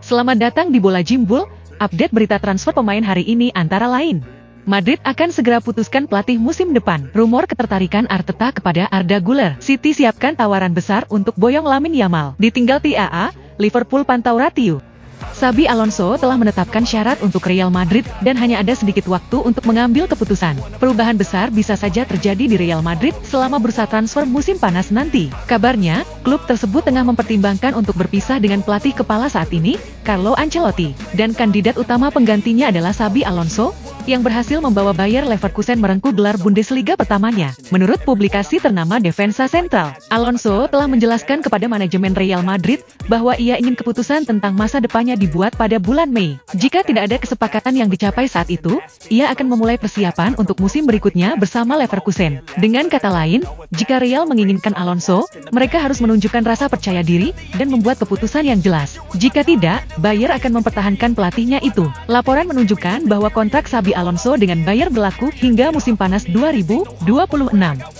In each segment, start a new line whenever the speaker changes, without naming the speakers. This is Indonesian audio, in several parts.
Selamat datang di Bola Jimbul, update berita transfer pemain hari ini antara lain. Madrid akan segera putuskan pelatih musim depan. Rumor ketertarikan Arteta kepada Arda Güler. City siapkan tawaran besar untuk boyong Lamine Yamal. Ditinggal TAA, Liverpool pantau Ratiu. Xabi Alonso telah menetapkan syarat untuk Real Madrid dan hanya ada sedikit waktu untuk mengambil keputusan. Perubahan besar bisa saja terjadi di Real Madrid selama bursa transfer musim panas nanti. Kabarnya, klub tersebut tengah mempertimbangkan untuk berpisah dengan pelatih kepala saat ini, Carlo Ancelotti. Dan kandidat utama penggantinya adalah Xabi Alonso, yang berhasil membawa Bayer Leverkusen merengkuh gelar Bundesliga pertamanya. Menurut publikasi ternama Defensa Central, Alonso telah menjelaskan kepada manajemen Real Madrid bahwa ia ingin keputusan tentang masa depannya dibuat pada bulan Mei. Jika tidak ada kesepakatan yang dicapai saat itu, ia akan memulai persiapan untuk musim berikutnya bersama Leverkusen. Dengan kata lain, jika Real menginginkan Alonso, mereka harus menunjukkan rasa percaya diri dan membuat keputusan yang jelas. Jika tidak, Bayer akan mempertahankan pelatihnya itu. Laporan menunjukkan bahwa kontrak Xabi Alonso dengan Bayer berlaku hingga musim panas 2026.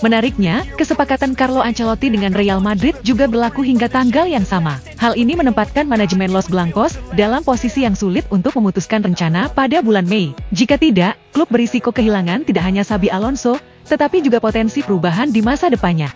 Menariknya, kesepakatan Carlo Ancelotti dengan Real Madrid juga berlaku hingga tanggal yang sama. Hal ini menempatkan manajemen Los Blancos dalam posisi yang sulit untuk memutuskan rencana pada bulan Mei. Jika tidak, klub berisiko kehilangan tidak hanya Xabi Alonso, tetapi juga potensi perubahan di masa depannya.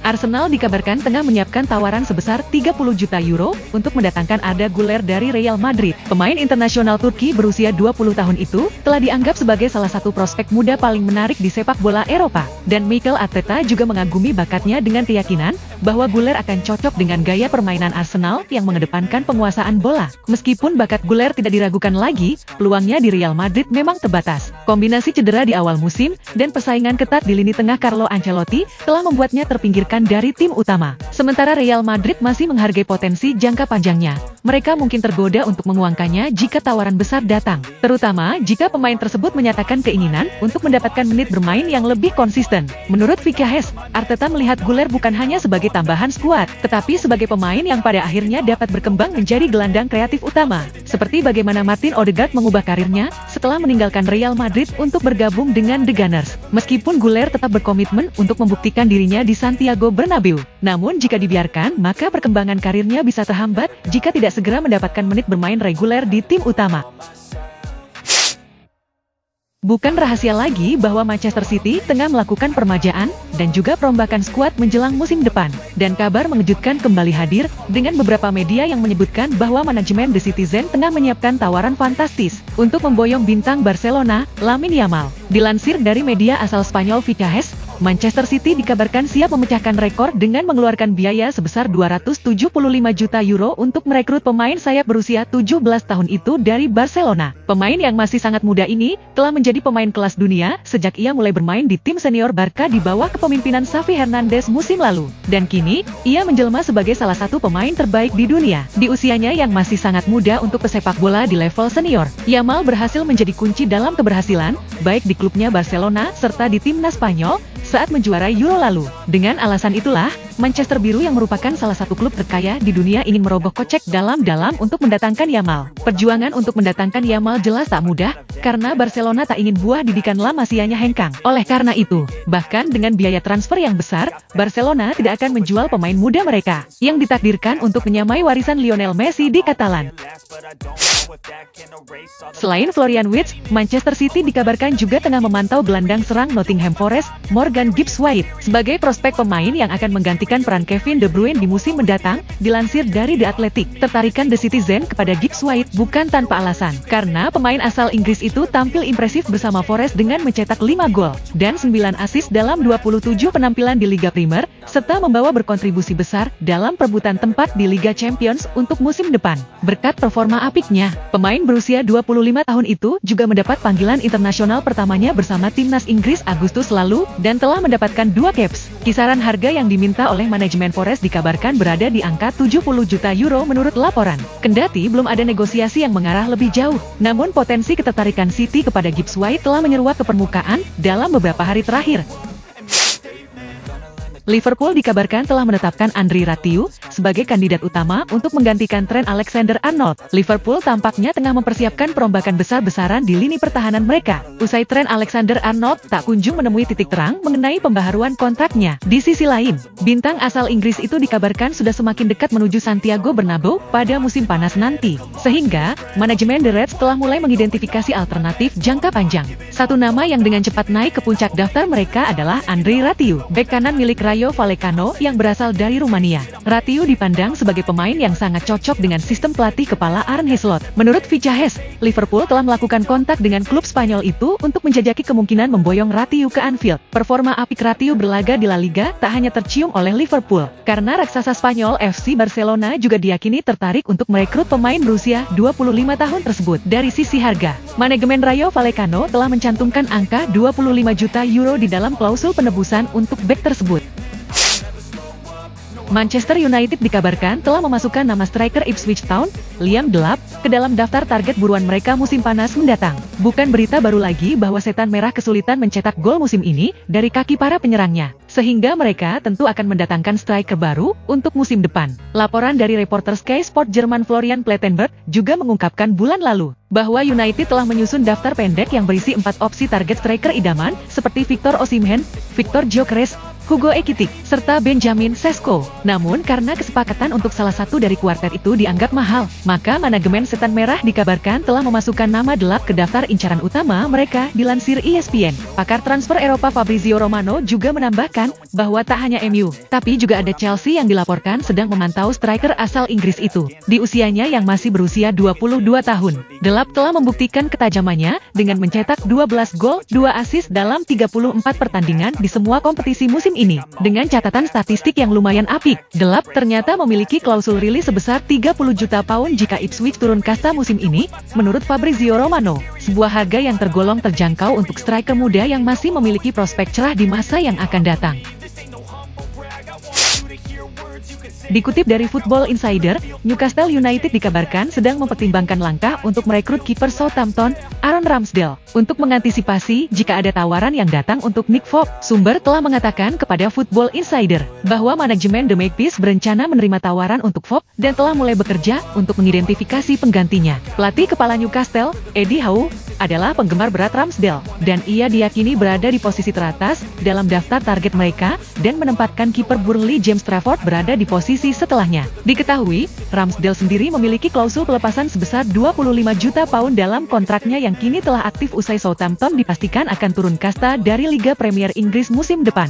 Arsenal dikabarkan tengah menyiapkan tawaran sebesar 30 juta euro untuk mendatangkan Arda Güler dari Real Madrid. Pemain internasional Turki berusia 20 tahun itu telah dianggap sebagai salah satu prospek muda paling menarik di sepak bola Eropa. Dan Mikel Arteta juga mengagumi bakatnya dengan keyakinan bahwa Güler akan cocok dengan gaya permainan Arsenal yang mengedepankan penguasaan bola. Meskipun bakat Güler tidak diragukan lagi, peluangnya di Real Madrid memang terbatas. Kombinasi cedera di awal musim dan persaingan ketat di lini tengah Carlo Ancelotti telah membuatnya terpinggirkan dari tim utama. Sementara Real Madrid masih menghargai potensi jangka panjangnya. Mereka mungkin tergoda untuk menguangkannya jika tawaran besar datang. Terutama jika pemain tersebut menyatakan keinginan untuk mendapatkan menit bermain yang lebih konsisten. Menurut Vicahes, Arteta melihat Güler bukan hanya sebagai tambahan skuad, tetapi sebagai pemain yang pada akhirnya dapat berkembang menjadi gelandang kreatif utama. Seperti bagaimana Martin Odegaard mengubah karirnya setelah meninggalkan Real Madrid untuk bergabung dengan The Gunners. Meskipun Güler tetap berkomitmen untuk membuktikan dirinya di Santiago Bernabeu. Namun jika dibiarkan, maka perkembangan karirnya bisa terhambat jika tidak segera mendapatkan menit bermain reguler di tim utama. Bukan rahasia lagi bahwa Manchester City tengah melakukan permajaan dan juga perombakan skuad menjelang musim depan. Dan kabar mengejutkan kembali hadir dengan beberapa media yang menyebutkan bahwa manajemen The Citizen tengah menyiapkan tawaran fantastis untuk memboyong bintang Barcelona, Lamine Yamal. Dilansir dari media asal Spanyol Vicahes, Manchester City dikabarkan siap memecahkan rekor dengan mengeluarkan biaya sebesar 275 juta euro untuk merekrut pemain sayap berusia 17 tahun itu dari Barcelona. Pemain yang masih sangat muda ini telah menjadi pemain kelas dunia sejak ia mulai bermain di tim senior Barca di bawah kepemimpinan Xavi Hernandez musim lalu. Dan kini, ia menjelma sebagai salah satu pemain terbaik di dunia. Di usianya yang masih sangat muda untuk pesepak bola di level senior, Yamal berhasil menjadi kunci dalam keberhasilan, baik di klubnya Barcelona serta di timnas Spanyol, saat menjuarai Euro lalu. Dengan alasan itulah, Manchester Biru yang merupakan salah satu klub terkaya di dunia ingin merogoh kocek dalam-dalam untuk mendatangkan Yamal. Perjuangan untuk mendatangkan Yamal jelas tak mudah, karena Barcelona tak ingin buah didikan La Masia-nya hengkang. Oleh karena itu, bahkan dengan biaya transfer yang besar, Barcelona tidak akan menjual pemain muda mereka, yang ditakdirkan untuk menyamai warisan Lionel Messi di Katalan. Selain Florian Wirtz, Manchester City dikabarkan juga tengah memantau gelandang serang Nottingham Forest, Morgan Gibbs-White, sebagai prospek pemain yang akan menggantikan peran Kevin De Bruyne di musim mendatang. Dilansir dari The Athletic, tertarikan The Citizen kepada Gibbs-White bukan tanpa alasan, karena pemain asal Inggris itu tampil impresif bersama Forest dengan mencetak 5 gol dan 9 assist dalam 27 penampilan di Liga Primer, serta membawa berkontribusi besar dalam perebutan tempat di Liga Champions untuk musim depan. Berkat performa apiknya, pemain berusia 25 tahun itu juga mendapat panggilan internasional pertamanya bersama timnas Inggris Agustus lalu dan telah mendapatkan 2 caps. Kisaran harga yang diminta oleh manajemen Forest dikabarkan berada di angka 70 juta euro menurut laporan. Kendati belum ada negosiasi yang mengarah lebih jauh, namun potensi ketertarikan City kepada Gibbs-White telah menyeruak ke permukaan dalam beberapa hari terakhir. Liverpool dikabarkan telah menetapkan Andri Ratiu sebagai kandidat utama untuk menggantikan Trent Alexander-Arnold. Liverpool tampaknya tengah mempersiapkan perombakan besar-besaran di lini pertahanan mereka. Usai Trent Alexander-Arnold tak kunjung menemui titik terang mengenai pembaharuan kontraknya. Di sisi lain, bintang asal Inggris itu dikabarkan sudah semakin dekat menuju Santiago Bernabeu pada musim panas nanti. Sehingga, manajemen The Reds telah mulai mengidentifikasi alternatif jangka panjang. Satu nama yang dengan cepat naik ke puncak daftar mereka adalah Andri Ratiu, bek kanan milik Rayo Vallecano yang berasal dari Rumania. Ratiu dipandang sebagai pemain yang sangat cocok dengan sistem pelatih kepala Arne Slot. Menurut Fichajes, Liverpool telah melakukan kontak dengan klub Spanyol itu untuk menjajaki kemungkinan memboyong Ratiu ke Anfield. Performa apik Ratiu berlaga di La Liga tak hanya tercium oleh Liverpool, karena raksasa Spanyol FC Barcelona juga diyakini tertarik untuk merekrut pemain berusia 25 tahun tersebut. Dari sisi harga, manajemen Rayo Vallecano telah mencantumkan angka 25 juta euro di dalam klausul penebusan untuk bek tersebut. Manchester United dikabarkan telah memasukkan nama striker Ipswich Town, Liam Delap, ke dalam daftar target buruan mereka musim panas mendatang. Bukan berita baru lagi bahwa setan merah kesulitan mencetak gol musim ini dari kaki para penyerangnya, sehingga mereka tentu akan mendatangkan striker baru untuk musim depan. Laporan dari reporter Sky Sport Jerman Florian Plettenberg juga mengungkapkan bulan lalu bahwa United telah menyusun daftar pendek yang berisi 4 opsi target striker idaman seperti Victor Osimhen, Victor Gyökeres, Hugo Ekitike, serta Benjamin Sesko. Namun karena kesepakatan untuk salah satu dari kuartet itu dianggap mahal, maka manajemen setan merah dikabarkan telah memasukkan nama Delap ke daftar incaran utama mereka, dilansir ESPN. Pakar transfer Eropa Fabrizio Romano juga menambahkan bahwa tak hanya MU, tapi juga ada Chelsea yang dilaporkan sedang memantau striker asal Inggris itu. Di usianya yang masih berusia 22 tahun, Delap telah membuktikan ketajamannya dengan mencetak 12 gol, 2 assist dalam 34 pertandingan di semua kompetisi musim ini. Dengan catatan statistik yang lumayan apik, Delap ternyata memiliki klausul rilis sebesar 30 juta pound jika Ipswich turun kasta musim ini, menurut Fabrizio Romano. Sebuah harga yang tergolong terjangkau untuk striker muda yang masih memiliki prospek cerah di masa yang akan datang. Dikutip dari Football Insider, Newcastle United dikabarkan sedang mempertimbangkan langkah untuk merekrut kiper Southampton, Aaron Ramsdale, untuk mengantisipasi jika ada tawaran yang datang untuk Nick Pope. Sumber telah mengatakan kepada Football Insider bahwa manajemen The Magpies berencana menerima tawaran untuk Pope dan telah mulai bekerja untuk mengidentifikasi penggantinya. Pelatih kepala Newcastle, Eddie Howe, adalah penggemar berat Ramsdale, dan ia diyakini berada di posisi teratas dalam daftar target mereka dan menempatkan kiper Burnley James Trafford berada di posisi setelahnya. Diketahui, Ramsdale sendiri memiliki klausul pelepasan sebesar 25 juta pound dalam kontraknya yang kini telah aktif usai Southampton dipastikan akan turun kasta dari Liga Premier Inggris musim depan.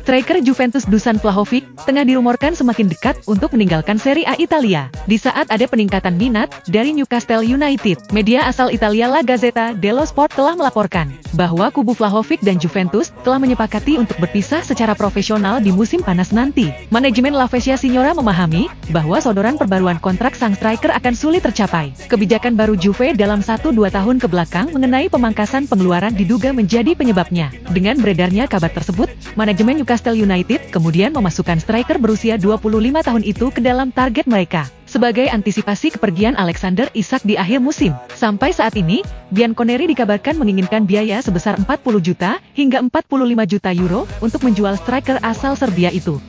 Striker Juventus Dusan Vlahovic tengah dirumorkan semakin dekat untuk meninggalkan Serie A Italia. Di saat ada peningkatan minat dari Newcastle United, media asal Italia La Gazzetta dello Sport telah melaporkan bahwa kubu Vlahovic dan Juventus telah menyepakati untuk berpisah secara profesional di musim panas nanti. Manajemen La Spezia Signora memahami bahwa sodoran perbaruan kontrak sang striker akan sulit tercapai. Kebijakan baru Juve dalam 1-2 tahun ke belakang mengenai pemangkasan pengeluaran diduga menjadi penyebabnya. Dengan beredarnya kabar tersebut, manajemen Newcastle United kemudian memasukkan striker berusia 25 tahun itu ke dalam target mereka, sebagai antisipasi kepergian Alexander Isak di akhir musim. Sampai saat ini, Bianconeri dikabarkan menginginkan biaya sebesar 40 juta hingga 45 juta euro untuk menjual striker asal Serbia itu.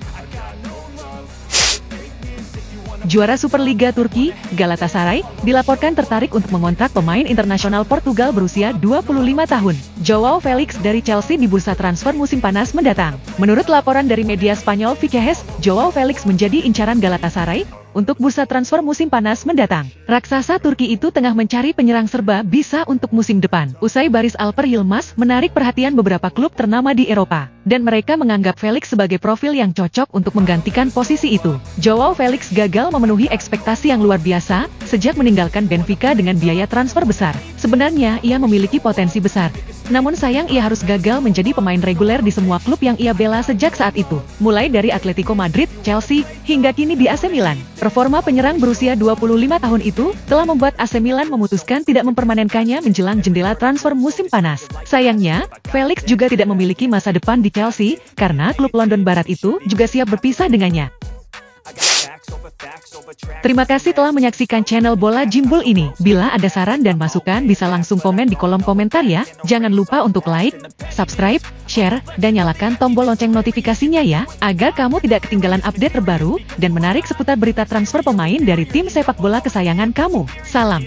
Juara Superliga Turki, Galatasaray, dilaporkan tertarik untuk mengontrak pemain internasional Portugal berusia 25 tahun, Joao Felix dari Chelsea di bursa transfer musim panas mendatang. Menurut laporan dari media Spanyol Fichajes, Joao Felix menjadi incaran Galatasaray untuk bursa transfer musim panas mendatang. Raksasa Turki itu tengah mencari penyerang serba bisa untuk musim depan. Usai baris Alper Yilmaz menarik perhatian beberapa klub ternama di Eropa, dan mereka menganggap Felix sebagai profil yang cocok untuk menggantikan posisi itu. Joao Felix gagal memenuhi ekspektasi yang luar biasa sejak meninggalkan Benfica dengan biaya transfer besar. Sebenarnya ia memiliki potensi besar, namun sayang ia harus gagal menjadi pemain reguler di semua klub yang ia bela sejak saat itu, mulai dari Atletico Madrid, Chelsea, hingga kini di AC Milan. Performa penyerang berusia 25 tahun itu telah membuat AC Milan memutuskan tidak mempermanenkannya menjelang jendela transfer musim panas. Sayangnya, Felix juga tidak memiliki masa depan di Chelsea karena klub London Barat itu juga siap berpisah dengannya. Terima kasih telah menyaksikan channel Bola Jimbul ini. Bila ada saran dan masukan bisa langsung komen di kolom komentar ya. Jangan lupa untuk like, subscribe, share, dan nyalakan tombol lonceng notifikasinya ya, agar kamu tidak ketinggalan update terbaru dan menarik seputar berita transfer pemain dari tim sepak bola kesayangan kamu. Salam.